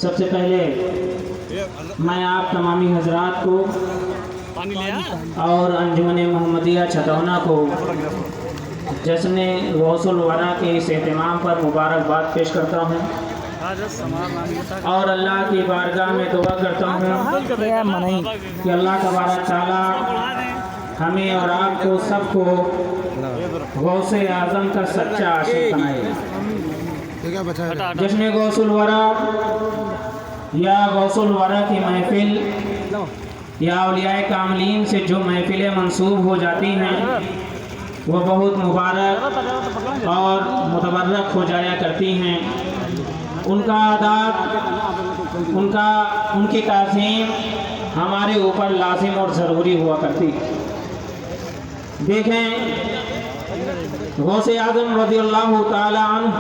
سب سے پہلے میں آپ تمامی حضرات کو اور انجمن محمدیہ چھتونا کو جشن غوث الورا کے اس اہتمام پر مبارکباد پیش کرتا ہوں اور اللہ کی بارگاہ میں دعا کرتا ہوں کہ اللہ تبارک تعالی ہمیں اور آپ کو سب کو غوث اعظم کا سچا عاشق بنائے۔ جشن غوث الورا یا غوث الورا کی محفل یا اولیاء کاملین سے جو محفلیں منسوب ہو جاتی ہیں وہ بہت مبارک اور متبرک ہو جایا کرتی ہیں۔ ان کا آداب، ان کی تعظیم ہمارے اوپر لازم اور ضروری ہوا کرتی۔ دیکھیں، غوث اعظم رضی اللہ تعالی عنہ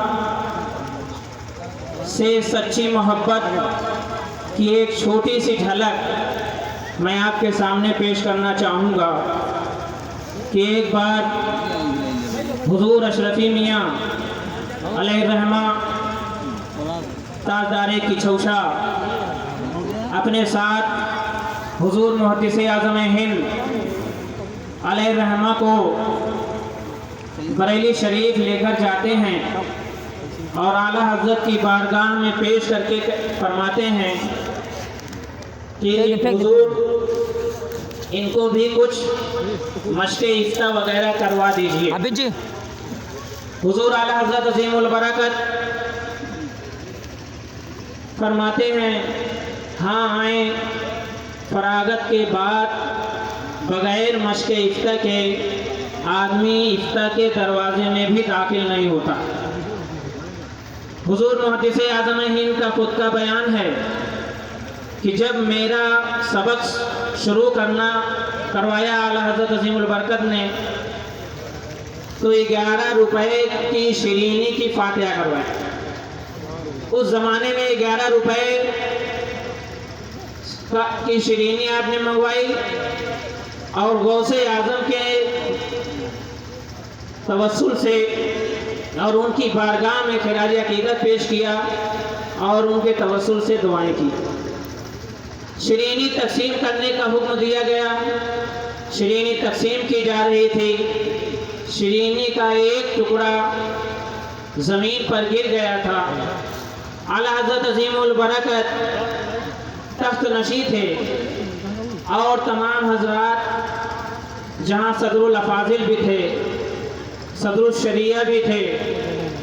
سے سچی محبت کی ایک چھوٹی سی جھلک میں آپ کے سامنے پیش کرنا چاہوں گا کہ ایک بار حضور اشرفی میاں علیہ الرحمہ تاجدار کچھوشا اپنے ساتھ حضور محدث اعظم ہند علیہ الرحمہ کو بریلی شریف لے کر جاتے ہیں اور اعلیٰ حضرت کی بارگاہ میں پیش کر کے فرماتے ہیں کہ حضور ان کو بھی کچھ مشق افتاء وغیرہ کروا دیجیے۔ حضور اعلیٰ حضرت عظیم البرکت فرماتے ہیں ہاں آئیں، فراغت کے بعد بغیر مشق افتاء کے آدمی افتاء کے دروازے میں بھی داخل نہیں ہوتا۔ حضور محدث اعظم ہند کا خود کا بیان ہے کہ جب میرا سبق شروع کروایا اعلیٰ حضرت عظیم البرکت نے تو 11 روپے کی شیرینی کی فاتحہ کروائی۔ اس زمانے میں 11 روپے کی شیرینی آپ نے منگوائی اور غوث اعظم کے توسل سے اور ان کی بارگاہ میں خراج عقیدت پیش کیا اور ان کے توسل سے دعائیں کی۔ شیرینی تقسیم کرنے کا حکم دیا گیا، شیرینی تقسیم کی جا رہی تھی۔ شیرینی کا ایک ٹکڑا زمین پر گر گیا تھا۔ اعلیٰ حضرت عظیم البرکت تخت نشین تھے اور تمام حضرات جہاں صدر الافاضل بھی تھے، صدر الشریعہ بھی تھے،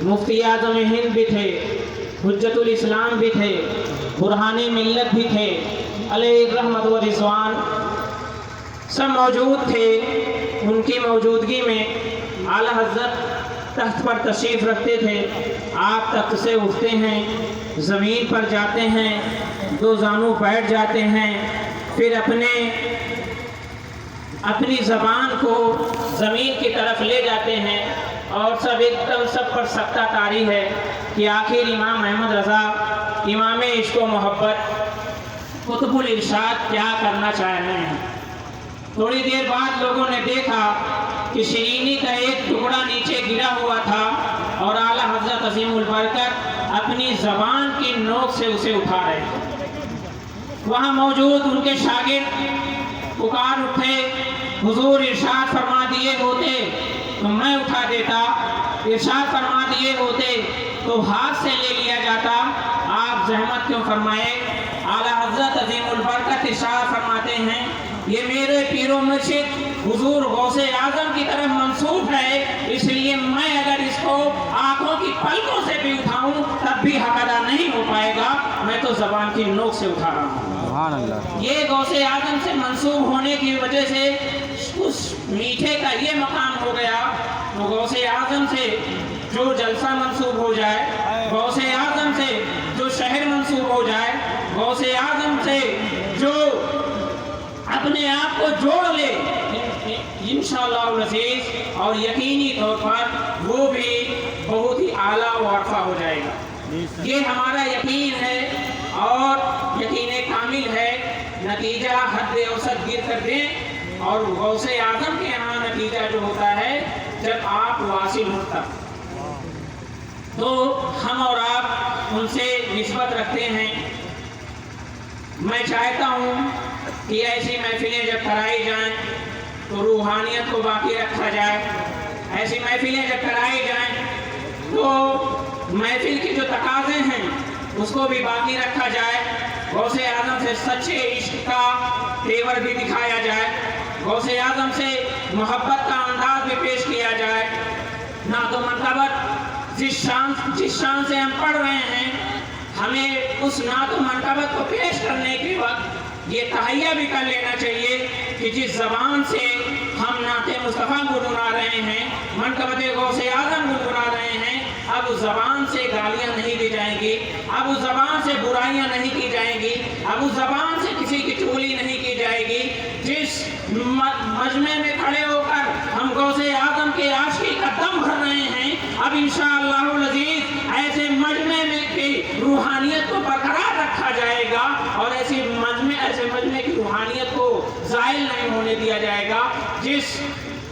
مفتی اعظم ہند بھی تھے، حجت الاسلام بھی تھے، برہان ملت بھی تھے، علیہ رحمت و رضوان سب موجود تھے۔ ان کی موجودگی میں اعلیٰ حضرت تخت پر تشریف رکھتے تھے۔ آپ تخت سے اٹھتے ہیں، زمین پر جاتے ہیں، دو زانو بیٹھ جاتے ہیں، پھر اپنی زبان کو زمین کی طرف لے جاتے ہیں اور سب پر سکتہ طاری ہے کہ آخر امام احمد رضا، امام عشق و محبت، قطب الارشاد کیا کرنا چاہ رہے ہیں۔ تھوڑی دیر بعد لوگوں نے دیکھا کہ شیرینی کا ایک ٹکڑا نیچے گرا ہوا تھا اور اعلیٰ حضرت عظیم البرکت اپنی زبان کی نوک سے اسے اٹھا رہے تھے۔ وہاں موجود ان کے شاگرد پکار اٹھے، حضور ارشاد فرما دیے ہوتے تو میں اٹھا دیتا، ارشاد فرما دیے ہوتے تو ہاتھ سے لے لیا جاتا، آپ زحمت کیوں فرمائے؟ اعلیٰ حضرت عظیم البرکت ارشاد فرماتے ہیں یہ میرے پیر و مرشد حضور غوث اعظم کی طرف منسوب ہے، اس لیے میں اگر اس کو آنکھوں کی پلکوں سے بھی اٹھاؤں تب بھی حق ادا نہیں ہو پائے گا، میں تو زبان کی نوک سے اٹھا رہا ہوں۔ یہ غوث اعظم سے منسوب ہونے کی وجہ سے اس میٹھے کا یہ مقام ہو گیا۔ تو غوث اعظم سے جو جلسہ منسوب ہو جائے، غوث اعظم سے جو شہر منسوب ہو جائے، غوث اعظم سے جو اپنے آپ کو جوڑ لے، انشاءاللہ العزیز اور یقینی طور پر وہ بھی بہت ہی اعلیٰ و عرفہ ہو جائے گا۔ یہ ہمارا یقین ہے اور یقین کامل ہے۔ نتیجہ حد اوسط گر کر دیں اور غوث اعظم کے یہاں نتیجہ جو ہوتا ہے جب آپ واصل ہوتا تو ہم اور آپ ان سے نسبت رکھتے ہیں میں چاہتا ہوں کہ ایسی محفلیں جب کرائی جائیں تو روحانیت کو باقی رکھا جائے، ایسی محفلیں جب کرائی جائیں تو محفل کے جو تقاضے ہیں اس کو بھی باقی رکھا جائے، غوث اعظم سے سچے عشق کا تیور بھی دکھایا جائے، غوث اعظم سے محبت کا انداز بھی پیش کیا جائے۔ نعت و منقبت جس شان سے ہم پڑھ رہے ہیں، ہمیں اس نعت و منقبت کو پیش کرنے کے وقت یہ تہیہ بھی کر لینا چاہیے کہ جس زبان سے ہم نعت مصطفیٰ گنگنا رہے ہیں، منقبت غوث اعظم گنگنا رہے ہیں، اب اس زبان سے گالیاں نہیں دی جائیں گی، اب اس زبان سے برائیاں نہیں کی جائیں گی، اب اس زبان سے کسی کی چغلی نہیں کی جائے گی۔ جس مجمع میں کھڑے ہو کر ہم غوث اعظم کے عاشقی کا دم بھر رہے ہیں، اب انشاءاللہ العزیز ایسے مجمع میں کی روحانیت کو برقرار رکھا جائے گا اور ایسے مجمع کی روحانیت کو زائل نہیں ہونے دیا جائے گا۔ جس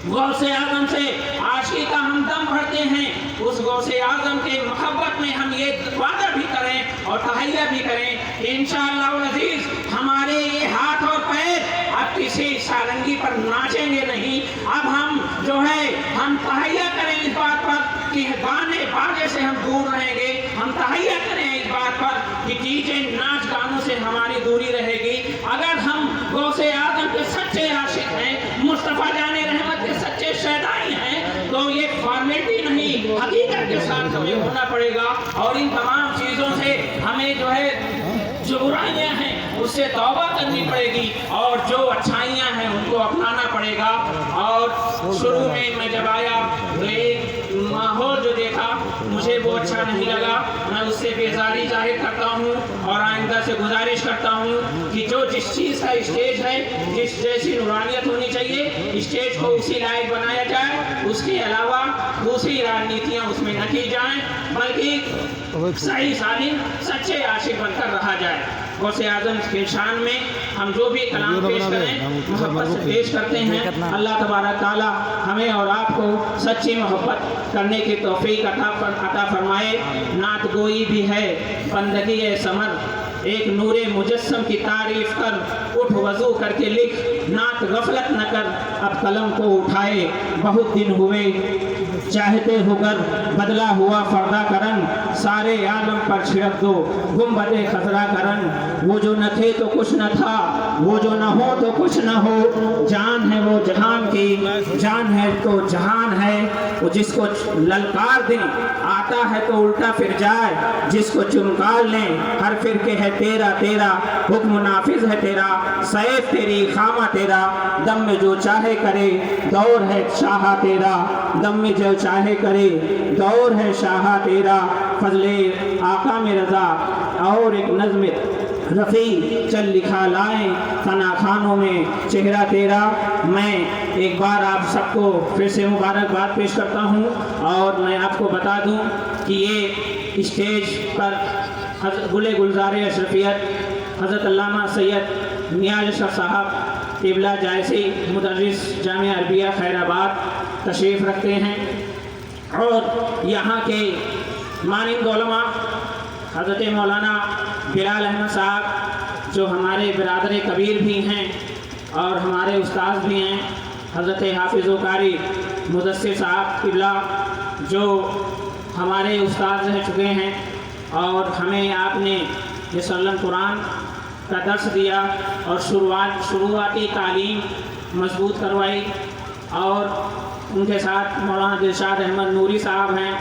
غوث اعظم سے عاشقی کا ہم دم بھرتے ہیں، اس غوث اعظم کے محبت میں ہم یہ وعدہ بھی کریں اور تہیہ بھی کریں کہ انشاءاللہ العزیز ہمارے یہ ہاتھ اور پیر اب کسی سارنگی پر ناچیں گے نہیں، اب ہم جو ہے ہم تہیہ کریں اس بات پر کہ گانے باجے سے ہم دور رہیں گے، ہم تہیہ کریں اس بات پر کہ ڈیجے ناچ گانوں سے ہماری دوری رہے گی۔ اگر ہم غوث اعظم کے سچے عاشق ہیں، مصطفیٰ جان رحمت کے سچے شیدائی ہیں، تو یہ فارمیلٹی نہیں، حقیقت کے ساتھ ہمیں ہونا پڑے گا اور ان تمام چیزوں سے ہمیں جو ہے جو برائیاں ہیں اس سے توبہ کرنی پڑے گی اور جو اچھائیاں ہیں ان کو اپنانا پڑے گا۔ اور شروع میں جب آیا تو ایک ماحول جو دیکھا مجھے وہ اچھا نہیں لگا، میں اس سے بیزاری ظاہر کرتا ہوں اور آئندہ سے گزارش کرتا ہوں کہ جو جس چیز کا اسٹیج ہے، جس جیسی نورانیت ہونی چاہیے، اسٹیج کو اسی لائق بنایا جائے، اس کے علاوہ دوسری راجنیتیاں اس میں نہ کی جائیں، بلکہ صحیح سالم سچے عاشق بن کر رہا جائے۔ غوث اعظم کے شان میں ہم جو بھی کلام پیش کریں محبت سے پیش کرتے ہیں۔ اللہ تبارک تعالی ہمیں اور آپ کو سچی محبت کرنے کی توفیق عطا فرمائے۔ نعت گوئی بھی ہے بندگی ثمر، ایک نور مجسم کی تعریف کر، اٹھ وضو کر کے لکھ، نعت غفلت نہ کر، اب قلم کو اٹھائے بہت دن ہوئے، چاہتے ہو گر بدلا ہوا فردہ کرن، سارے عالم پر چھڑک دو گنبد خضرا کرن، وہ جو نہ تھے تو کچھ نہ تھا، وہ جو نہ ہو تو کچھ نہ ہو، جان ہے وہ جہان کی، جان ہے تو جہان ہے، وہ جس کو للکار دیں آتا ہے تو الٹا پھر جائے، جس کو چمکار لیں ہر فرقے ہے تیرا تیرا، حکم نافذ ہے تیرا، سیف تیری خامہ تیرا، دم میں جو چاہے کرے دور ہے شاہ تیرا، دم میں جو چاہے کرے دور ہے شاہ تیرا، فضل آقا میں رضا اور ایک نظم رفیع چل لکھا لائیں فنا خانوں میں چہرہ تیرا۔ میں ایک بار آپ سب کو پھر سے مبارکباد پیش کرتا ہوں اور میں آپ کو بتا دوں کہ یہ اسٹیج پر گل گلزار اشرفیت حضرت علامہ سید نیاز اشرف صاحب قبلہ جائسی مدرس جامعہ عربیہ خیر آباد تشریف رکھتے ہیں، اور یہاں کے مانند علماء حضرت مولانا بلال احمد صاحب جو ہمارے برادر کبیر بھی ہیں اور ہمارے استاذ بھی ہیں، حضرت حافظ و قاری مدثر صاحب قبلہ جو ہمارے استاذ رہ چکے ہیں اور ہمیں آپ نے یہ قرآن کا درس دیا اور شروعاتی تعلیم مضبوط کروائی، اور ان کے ساتھ مولانا دلشاد احمد نوری صاحب ہیں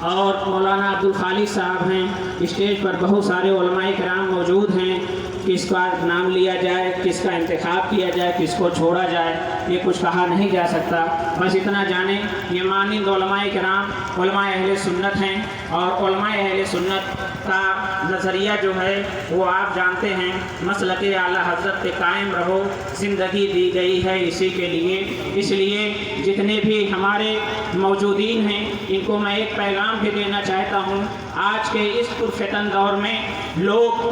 اور مولانا عبدالخالق صاحب ہیں۔ اسٹیج پر بہت سارے علماء کرام موجود ہیں، کس کا نام لیا جائے، کس کا انتخاب کیا جائے، کس کو چھوڑا جائے، یہ کچھ کہا نہیں جا سکتا، بس اتنا جانیں یہ مانند علماء کرام علماء اہل سنت ہیں، اور علماء اہل سنت کا نظریہ جو ہے وہ آپ جانتے ہیں، مسلک اعلیٰ حضرت پہ قائم رہو، زندگی دی گئی ہے اسی کے لیے۔ اس لیے جتنے بھی ہمارے موجودین ہیں ان کو میں ایک پیغام بھی دینا چاہتا ہوں۔ آج کے اس پرفتن دور میں لوگ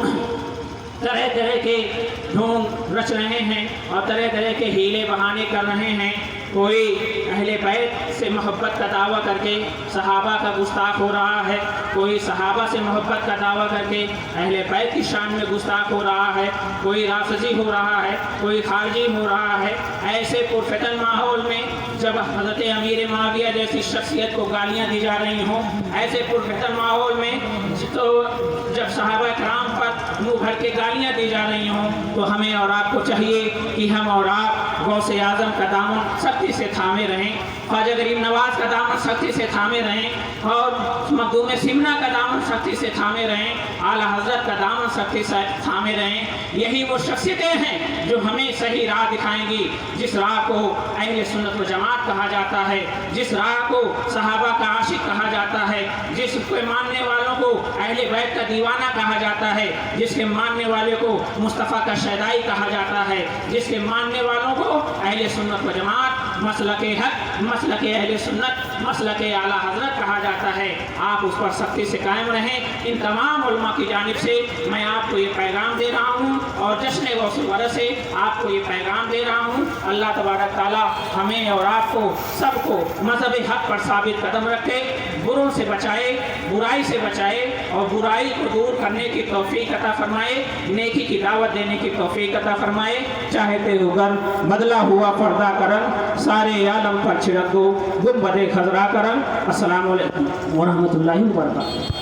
طرح طرح کے ڈھونگ رچ رہے ہیں اور طرح طرح کے ہیلے بہانے کر رہے ہیں، کوئی اہل بیت سے محبت کا دعویٰ کر کے صحابہ کا گستاخ ہو رہا ہے، کوئی صحابہ سے محبت کا دعویٰ کر کے اہل بیت کی شان میں گستاخ ہو رہا ہے، کوئی رافضی ہو رہا ہے، کوئی خارجی ہو رہا ہے۔ ایسے پرفتن ماحول میں جب حضرت امیر معاویہ جیسی شخصیت کو گالیاں دی جا رہی ہوں، ایسے پرفتن ماحول میں تو جب صحابہ کرام پر منہ بھر کے گالیاں دی جا رہی ہوں، تو ہمیں اور آپ کو چاہیے کہ ہم اور آپ غوث اعظم کا دامن سختی سے تھامے رہیں، خواجہ غریب نواز کا دامن سختی سے تھامے رہیں، اور مخدوم سمنا کا دامن سختی سے تھامے رہیں، اعلیٰ حضرت کا دامن سختی سے تھامے رہیں۔ یہی وہ شخصیتیں ہیں جو ہمیں صحیح راہ دکھائیں گی، جس راہ کو اہل سنت و جماعت کہا جاتا ہے، جس راہ کو صحابہ کا عاشق کہا جاتا ہے، جس کے ماننے والوں کو اہل بیت کا دیوانہ کہا جاتا ہے، جس کے ماننے والے کو مصطفیٰ کا شیدائی کہا جاتا ہے، جس کے ماننے والوں کو اہل سنت و جماعت، مسلک حق، مسلک اہل سنت، مسلک اعلیٰ حضرت کہا جاتا ہے۔ آپ اس پر سختی سے قائم رہیں۔ ان تمام علماء کی جانب سے میں آپ کو یہ پیغام دے رہا ہوں، اور جشن غوث الورث سے آپ کو یہ پیغام دے رہا ہوں۔ اللہ تبارک تعالیٰ ہمیں اور آپ کو سب کو مذہب حق پر ثابت قدم رکھے، بروں سے بچائے، برائی سے بچائے، اور برائی کو دور کرنے کی توفیق عطا فرمائے، نیکی کی دعوت دینے کی توفیق عطا فرمائے۔ چاہتے ہوگر بدلا ہوا پردہ کرن، سارے عالم پر چھڑک دو گنبد خضرا کرن۔ السلام علیکم ورحمۃ اللہ وبرکاتہ۔